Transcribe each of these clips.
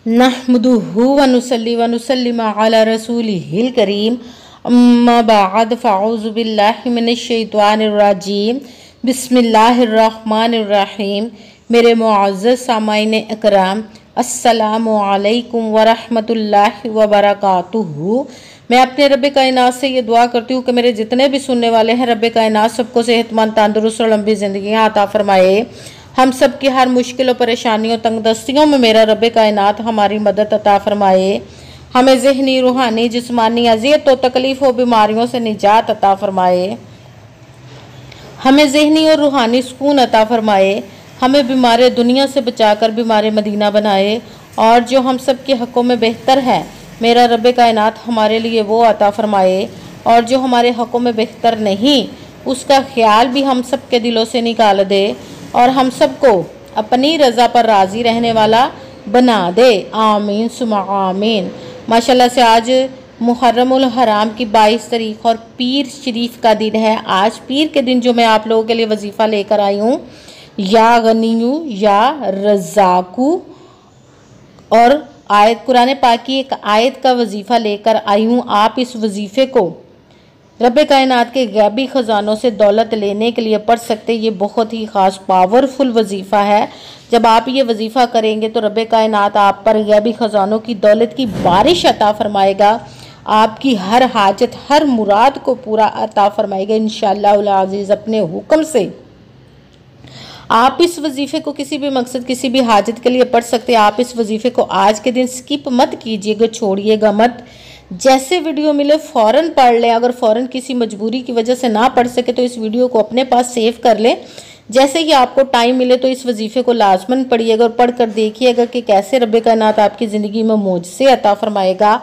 नहमदुहु व नुसल्ली व नुसल्लिम अला रसूलिहिल करीम अम्मा बाद फ़अऊज़ु बिल्लाहि मिनश शैतानिर रजीम बिस्मिल्लाहिर रहमानिर रहीम। मेरे मुअज़्ज़ज़ सामाईन इकराम, अस्सलामु अलैकुम व रहमतुल्लाहि व बरकातुहू। मैं अपने रब कायनात से ये दुआ करती हूँ कि मेरे जितने भी सुनने वाले हैं, रब कायनात सबको सेहतमंद, तंदुरुस्त और लंबी ज़िंदगियाँ अता फरमाए। हम सब की हर मुश्किल और परेशानियों, तंगदस्तियों में मेरा रब कायनात हमारी मदद अता फरमाए। हमें ज़हनी, रूहानी, जिस्मानी अज़ियत और तकलीफ़ और बीमारियों से निजात अता फरमाए। हमें ज़हनी और रूहानी सुकून अता फरमाए। हमें बीमार दुनिया से बचाकर बीमार मदीना बनाए। और जो हम सब के हक़ों में बेहतर है, मेरा रब कायनात हमारे लिए वो अता फरमाए। और जो हमारे हक़ों में बेहतर नहीं, उसका ख्याल भी हम सब के दिलों से निकाल दे और हम सबको अपनी रज़ा पर राज़ी रहने वाला बना दे। आमीन सुमा आमीन। माशाल्लाह से आज मुहर्रमुल हराम की 22 तारीख और पीर शरीफ का दिन है। आज पीर के दिन जो मैं आप लोगों के लिए वजीफ़ा लेकर आई हूँ, या गनीयू या रज़ाकू, और आयत कुरान पाक की एक आयत का वजीफ़ा लेकर आई हूँ। आप इस वजीफ़े को रब कायनात के गैबी ख़जानों से दौलत लेने के लिए पढ़ सकते। ये बहुत ही ख़ास पावरफुल वजीफ़ा है। जब आप ये वजीफ़ा करेंगे तो रब कायनात आप पर गैबी ख़जानों की दौलत की बारिश अता फरमाएगा। आपकी हर हाजत, हर मुराद को पूरा अता फरमाएगा इंशाअल्लाह अज़ीज़ अपने हुक्म से। आप इस वजीफ़े को किसी भी मकसद, किसी भी हाजत के लिए पढ़ सकते हैं। आप इस वजीफ़े को आज के दिन स्किप मत कीजिएगा, छोड़िएगा मत। जैसे वीडियो मिले फ़ौरन पढ़ लें। अगर फ़ौरन किसी मजबूरी की वजह से ना पढ़ सके तो इस वीडियो को अपने पास सेव कर लें। जैसे ही आपको टाइम मिले तो इस वजीफ़े को लाजमन पढ़िएगा और पढ़ कर देखिएगा कि कैसे रब कायनात आपकी ज़िंदगी में मोजज़े अता फरमाएगा।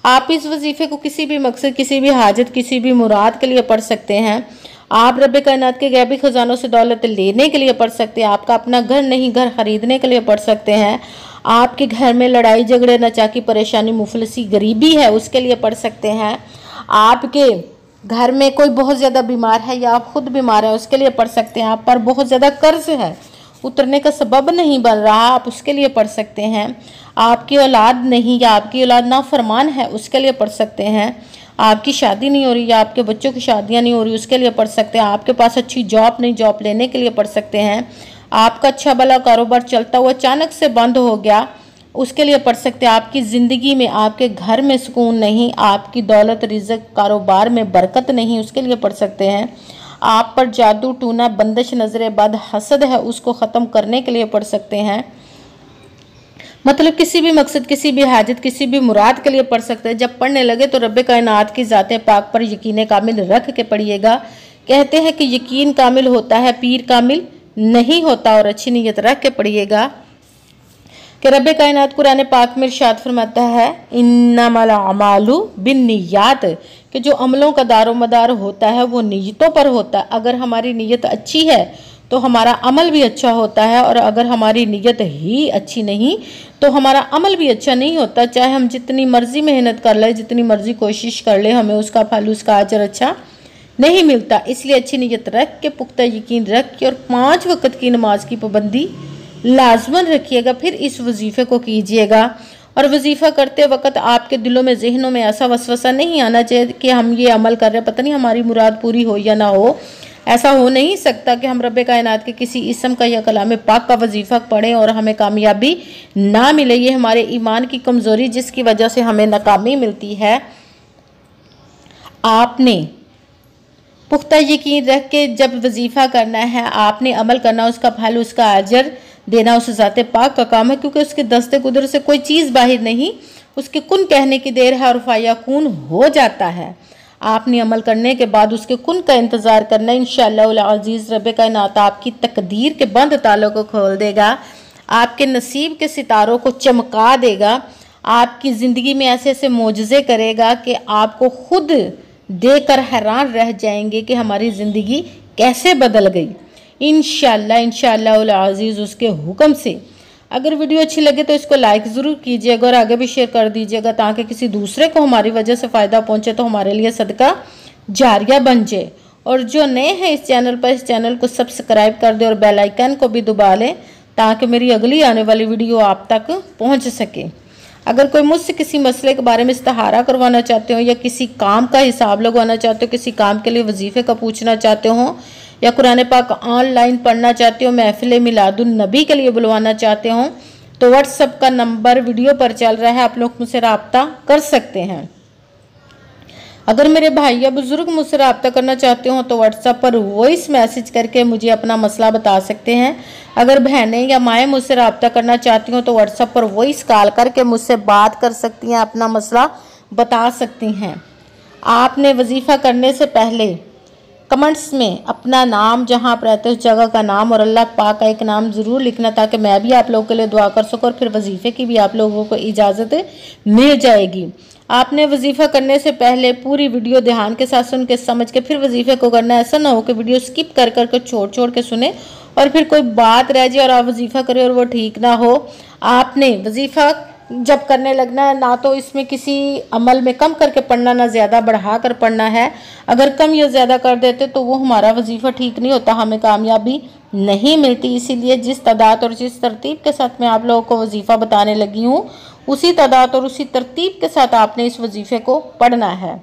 आप इस वजीफ़े को किसी भी मकसद, किसी भी हाजत, किसी भी मुराद के लिए पढ़ सकते हैं। आप रब कायनात के गैबी ख़जानों से दौलत लेने के लिए पढ़ सकते हैं। आपका अपना घर नहीं, घर ख़रीदने के लिए पढ़ सकते हैं। आपके घर में लड़ाई झगड़े, नचाकी, परेशानी, मुफलसी, गरीबी है, उसके लिए पढ़ सकते हैं। आपके घर में कोई बहुत ज़्यादा बीमार है या आप खुद बीमार हैं, उसके लिए पढ़ सकते हैं। आप पर बहुत ज़्यादा कर्ज है, उतरने का सबब नहीं बन रहा, आप उसके लिए पढ़ सकते हैं। आपकी औलाद नहीं या आपकी औलाद नाफरमान है, उसके लिए पढ़ सकते हैं। आपकी शादी नहीं हो रही या आपके बच्चों की शादियां नहीं हो रही, उसके लिए पढ़ सकते हैं। आपके पास अच्छी जॉब नहीं, जॉब लेने के लिए पढ़ सकते हैं। आपका अच्छा भला कारोबार चलता हुआ अचानक से बंद हो गया, उसके लिए पढ़ सकते हैं। आपकी ज़िंदगी में, आपके घर में सुकून नहीं, आपकी दौलत, रिज़्क़, कारोबार में बरकत नहीं, उसके लिए पढ़ सकते हैं। आप पर जादू, टूना, बंदिश, नज़र बद, हसद है, उसको ख़त्म करने के लिए पढ़ सकते हैं। मतलब किसी भी मकसद, किसी भी हाजत, किसी भी मुराद के लिए पढ़ सकते हैं। जब पढ़ने लगे तो रब कायनात की ज़ात पाक पर यकीन कामिल रख के पढ़िएगा। कहते हैं कि यकीन कामिल होता है, पीर कामिल नहीं होता। और अच्छी नीयत रख के पढ़िएगा कि रब कायनात कुरान पाक में इरशाद फरमाता है, इन्नमल अमालु बिन्नियात, कि जो अमलों का दारो मदार होता है वो नीयतों पर होता है। अगर हमारी नीयत अच्छी है तो हमारा अमल भी अच्छा होता है, और अगर हमारी नीयत ही अच्छी नहीं तो हमारा अमल भी अच्छा नहीं होता। चाहे हम जितनी मर्जी मेहनत कर ले, जितनी मर्जी कोशिश कर ले, हमें उसका फल, उसका अजर अच्छा नहीं मिलता। इसलिए अच्छी नीयत रख के, पुख्ता यकीन रख के, और 5 वक्त की नमाज की पाबंदी लाजमन रखिएगा। फिर इस वजीफ़े को कीजिएगा। और वजीफ़ा करते वक्त आपके दिलों में, जहनों में ऐसा वसवसा नहीं आना चाहिए कि हम ये अमल कर रहे हैं, पता नहीं हमारी मुराद पूरी हो या ना हो। ऐसा हो नहीं सकता कि हम रब कायनात के किसी इस्म का या कलाम पाक का वजीफ़ा पढ़ें और हमें कामयाबी ना मिले। ये हमारे ईमान की कमज़ोरी, जिसकी वजह से हमें नाकामी मिलती है। आपने पुख्ता यकीन रख के जब वजीफ़ा करना है, आपने अमल करना, उसका फल, उसका अजर देना उस ज़ात पाक का काम है। क्योंकि उसके दस्ते कुदरत से कोई चीज़ बाहर नहीं, उसके कुन कहने की देर है और फायकून हो जाता है। आपने अमल करने के बाद उसके कुन का इंतज़ार करना। इंशाअल्लाह अज़ीज़ रब कायनात आपकी तकदीर के बंद तालों को खोल देगा, आपके नसीब के सितारों को चमका देगा, आपकी ज़िंदगी में ऐसे ऐसे मोजज़े करेगा कि आपको खुद देखकर हैरान रह जाएंगे कि हमारी ज़िंदगी कैसे बदल गई। इंशाअल्लाह अज़ीज़ उसके हुक्म से। अगर वीडियो अच्छी लगे तो इसको लाइक ज़रूर कीजिएगा और आगे भी शेयर कर दीजिएगा, ताकि किसी दूसरे को हमारी वजह से फ़ायदा पहुंचे तो हमारे लिए सदका जारिया बन जाए। और जो नए हैं इस चैनल पर, इस चैनल को सब्सक्राइब कर दें और बेल आइकन को भी दबा लें, ताकि मेरी अगली आने वाली वीडियो आप तक पहुंच सके। अगर कोई मुझसे किसी मसले के बारे में इस्तिहारा करवाना चाहते हो या किसी काम का हिसाब लगवाना चाहते हो, किसी काम के लिए वजीफ़े का पूछना चाहते हो या कुरान पाक ऑनलाइन पढ़ना चाहते हो, महफिल मिलादुन नबी के लिए बुलवाना चाहते हो, तो व्हाट्सएप का नंबर वीडियो पर चल रहा है, आप लोग मुझसे रब्ता कर सकते हैं। अगर मेरे भाई या बुजुर्ग मुझसे रब्ता करना चाहते हो तो व्हाट्सएप पर वॉइस मैसेज करके मुझे अपना मसला बता सकते हैं। अगर बहनें या माएँ मुझसे रब्ता करना चाहती हो तो व्हाट्सएप पर वॉइस कॉल करके मुझसे बात कर सकती हैं, अपना मसला बता सकती हैं। आपने वजीफ़ा करने से पहले कमेंट्स में अपना नाम, जहां आप रहते हो उस जगह का नाम और अल्लाह पाक का एक नाम ज़रूर लिखना, ताकि मैं भी आप लोगों के लिए दुआ कर सकूँ और फिर वजीफ़े की भी आप लोगों को इजाज़त मिल जाएगी। आपने वजीफ़ा करने से पहले पूरी वीडियो ध्यान के साथ सुन के समझ के फिर वजीफ़े को करना। ऐसा ना हो कि वीडियो स्किप कर कर के छोड़ के सुने और फिर कोई बात रह जाए और आप वजीफ़ा करें और वो ठीक ना हो। आपने वजीफ़ा जब करने लगना है ना तो इसमें किसी अमल में कम करके पढ़ना, ना ज़्यादा बढ़ा कर पढ़ना है। अगर कम या ज़्यादा कर देते तो वो हमारा वजीफ़ा ठीक नहीं होता, हमें कामयाबी नहीं मिलती। इसीलिए जिस तादाद और जिस तरतीब के साथ मैं आप लोगों को वजीफ़ा बताने लगी हूँ, उसी तादाद और उसी तरतीब के साथ आपने इस वजीफ़े को पढ़ना है।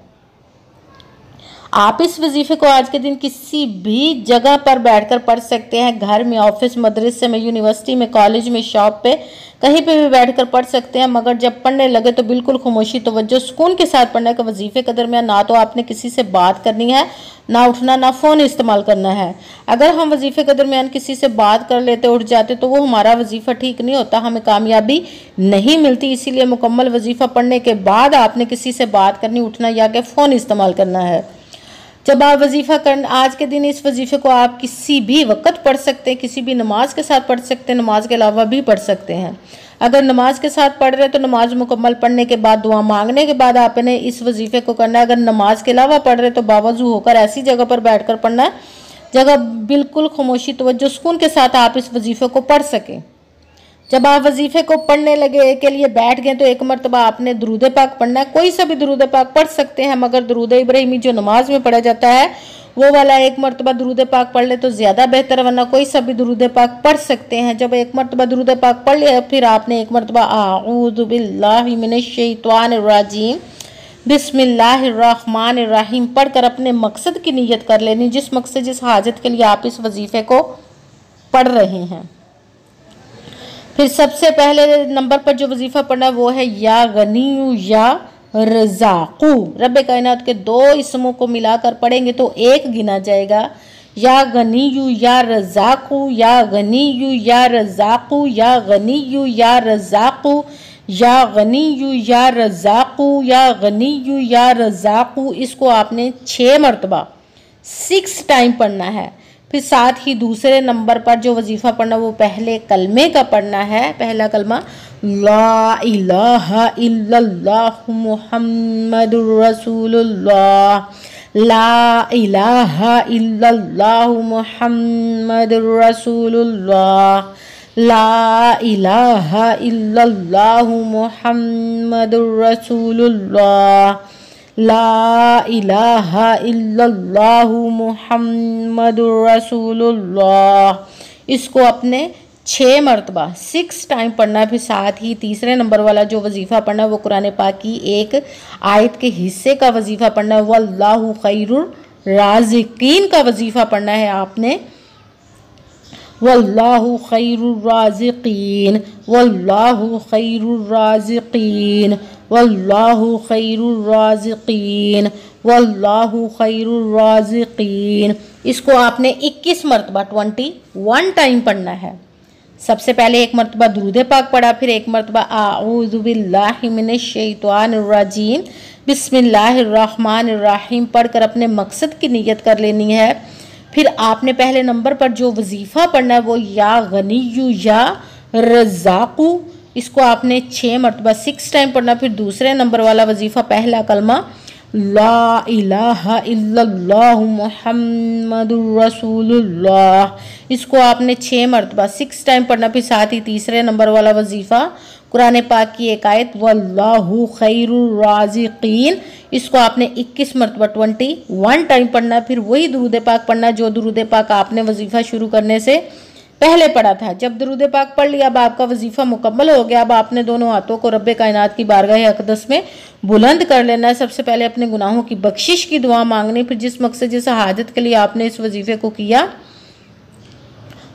आप इस वजीफ़े को आज के दिन किसी भी जगह पर बैठकर पढ़ सकते हैं, घर में, ऑफिस, मदरसे में, यूनिवर्सिटी में, कॉलेज में, शॉप पे, कहीं पे भी बैठकर पढ़ सकते हैं। मगर जब पढ़ने लगे तो बिल्कुल खामोशी, तवज्जो, सुकून के साथ पढ़ने का। वजीफ़े के दरमियान ना तो आपने किसी से बात करनी है, ना उठना, ना फ़ोन इस्तेमाल करना है। अगर हम वजीफ़े के दरमियान किसी से बात कर लेते, उठ जाते, तो वो हमारा वजीफ़ा ठीक नहीं होता, हमें कामयाबी नहीं मिलती। इसीलिए मुकम्मल वजीफ़ा पढ़ने के बाद आपने किसी से बात करनी, उठना या कि फ़ोन इस्तेमाल करना है। जब आप वजीफ़ा कर आज के दिन इस वजीफ़े को आप किसी भी वक्त पढ़ सकते हैं, किसी भी नमाज के साथ पढ़ सकते हैं, नमाज के अलावा भी पढ़ सकते हैं। अगर नमाज के साथ पढ़ रहे हैं तो नमाज मुकम्मल पढ़ने के बाद, दुआ मांगने के बाद आपने इस वजीफ़े को करना है। अगर नमाज के अलावा पढ़ रहे तो बावजू होकर ऐसी जगह पर बैठकर पढ़ना है, जगह बिल्कुल खामोशी, तवज्जो, सुकून के साथ आप इस वजीफ़े को पढ़ सकें। जब आप वजीफ़े को पढ़ने लगे के लिए बैठ गए तो एक मरतबा आपने दुरूद पाक पढ़ना है। कोई सा भी दुरूद पाक पढ़ सकते हैं, मगर दुरूद इब्राहिमी जो नमाज में पढ़ा जाता है वो वाला एक मरतबा दुरूद पाक पढ़ ले तो ज़्यादा बेहतर है, वरना कोई सा भी दुरूद पाक पढ़ सकते हैं। जब एक मरतबा दुरूद पाक पढ़ लिया फिर आपने एक मरतबा आऊज़ु बिल्लाहि मिनश्शैतानिर रजीम बिस्मिल्लाहिर्रहमानिर्रहीम पढ़कर अपने मकसद की नीयत कर लेनी, जिस मकसद, जिस हाजत के लिए आप इस वजीफ़े को पढ़ रहे हैं। फिर सबसे पहले नंबर पर जो वजीफ़ा पढ़ना है वो है या गनीयू या रज़ाक़ू। रब्बे कायनात के दो इसमों को मिलाकर पढ़ेंगे तो एक गिना जाएगा। या गनीयू या रज़ाक़ू, या गनीयू या रज़ाक़ू, या गनीयू या रज़ाक़ू, या गनीयू या रज़ाक़ू, या गनीयू या रज़ाक़ू। इसको आपने 6 मरतबा 6 टाइम पढ़ना है। फिर साथ ही दूसरे नंबर पर जो वजीफ़ा पढ़ना वो पहले कलमे का पढ़ना है। पहला कलमा ला इलाहा इल्लल्लाहु मुहम्मदुर रसूलुल्लाह, ला इलाहा इल्लल्लाहु मुहम्मदुर रसूलुल्लाह, ला इलाहा इल्लल्लाहु मुहम्मदुर रसूलुल्लाह, ला इलाहा इल्लल्लाहु मुहम्मदुर रसूलुल्लाह। इसको अपने 6 मरतबा 6 टाइम पढ़ना है। फिर साथ ही तीसरे नंबर वाला जो वजीफ़ा पढ़ना है वो कुरान पाक की एक आयत के हिस्से का वजीफ़ा पढ़ना है। वल्लाहु खैरुर राज़िकीन का वजीफ़ा पढ़ना है आपने। वल्लाहु खैरुर राज़िकीन, वल्लाहु खैरुर राज़िकीन, वल्लाहु खैरुर राज़िकीन, वल्लाहु खैरुर राज़िकीन। इसको आपने 21 मरतबा 21 टाइम पढ़ना है। सबसे पहले एक मरतबा दुरूद पाक पढ़ा, फिर एक मरतबा आऊज़ु बिल्लाहि मिनश्शैतानिर रजीम बिस्मिल्लाहिर्रहमानिर्रहीम पढ़कर अपने मकसद की नीयत कर लेनी है। फिर आपने पहले नंबर पर जो वजीफ़ा पढ़ना है वो या गनीयू या रज़ाक़ू। इसको आपने 6 मरतबा 6 टाइम पढ़ना। फिर दूसरे नंबर वाला वजीफ़ा पहला कलमा ला इलाहा इल्लल्लाहु मुहम्मदुर रसूलुल्लाह। इसको आपने 6 मरतबा 6 टाइम पढ़ना। फिर साथ ही तीसरे नंबर वाला वजीफ़ा कुरान पाक की एक आयत वल्लाहु खैरुर राज़िकीन। इसको आपने 21 मरतबा 21 टाइम पढ़ना। फिर वही दुरूद पाक पढ़ना जो दुरूद पाक आपने वजीफ़ा शुरू करने से पहले पढ़ा था। जब दरूद पाक पढ़ लिया, अब आपका वजीफ़ा मुकम्मल हो गया। अब आपने दोनों हाथों को रब्बे कायनात की बारगाह अक़दस में बुलंद कर लेना है। सबसे पहले अपने गुनाहों की बख्शिश की दुआ मांगनी, फिर जिस मकसद जिस हाजत के लिए आपने इस वजीफ़े को किया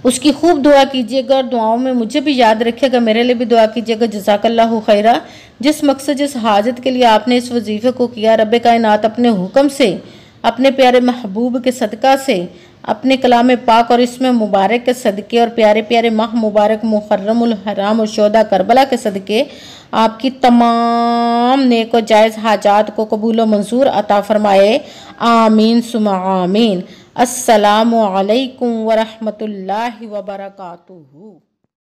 उसकी खूब दुआ कीजिएगा और दुआओं में मुझे भी याद रखिएगा, मेरे लिए भी दुआ कीजिएगा। जज़ाकल्लाहु खैरा। जिस मकसद जिस हाजत के लिए आपने इस वजीफ़े को किया, रब्बे कायनात अपने हुक्म से, अपने प्यारे महबूब के सदका से, अपने कलाम पाक और इसमें मुबारक के सदक़े और प्यारे प्यारे माह मुबारक मुहर्रमुल हराम और शोदा करबला के सदक़े आपकी तमाम नेक और जायज़ हाजात को कबूल व मंजूर अता फ़रमाए। आमीन सुम्मा आमीन। अस्सलामु अलैकुम व रहमतुल्लाहि व बरकातुहू।